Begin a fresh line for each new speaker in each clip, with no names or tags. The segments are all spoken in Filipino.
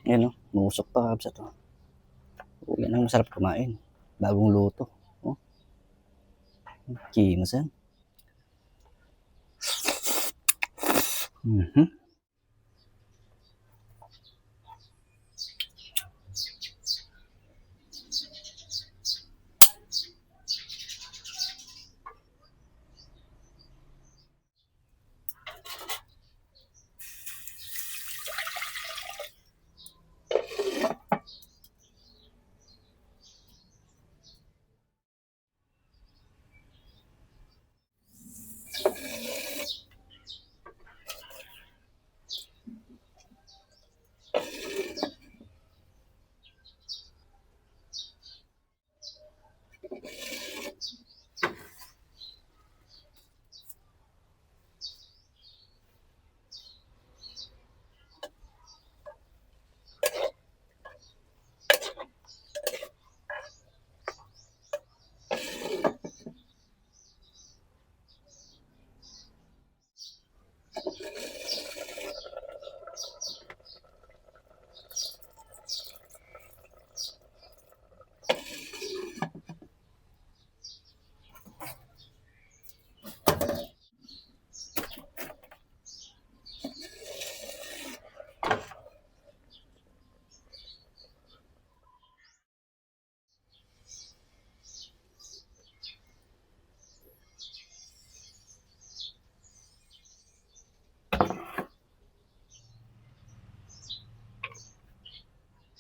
Ayan, oh, umusok pa kabsat, oh. Oh, yan ang masarap kumain, bagong luto, oh. Kinis yan. Mhm.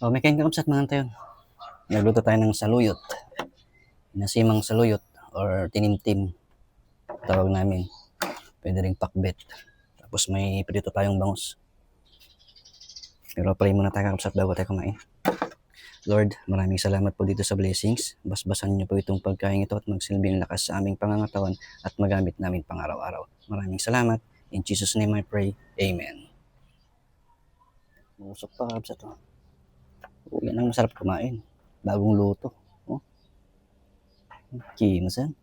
Oh, may kain ka kabsat mga tayon. Nagluto tayo ng saluyot. Nasimang saluyot or tinimtim tawag namin. Pwede ring pakbet. Tapos may prito tayong bangus. Pero pray muna tayo kabsat bago tayo kumain. Lord, maraming salamat po dito sa blessings. Basbasan niyo po itong pagkain ito at magsilbing lakas sa aming pangangatawan at magamit namin pang araw-araw. Maraming salamat. In Jesus' name I pray. Amen. Musok pa kabsat, oh. Oh, yan ang masarap kumain, bagong luto, oh. Kinis yan.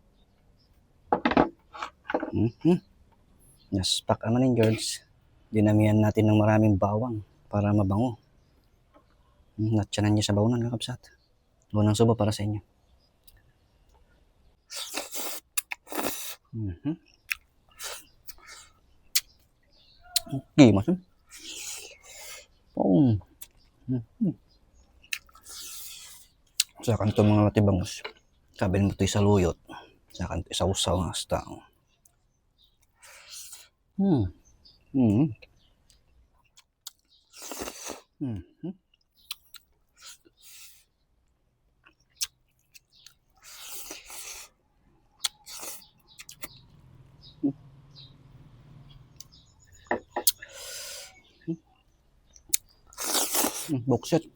Naspak amanin girls. Dinamihan natin ng maraming bawang para mabango. Natsanan niyo sa bawunan kakabsat. Unang subo para sa inyo. Kinis yan. Oh. Sa kanto mga latibangus. Kabil mo ito sa luyot. Sa kanto sa usaw ng astang. Buksit.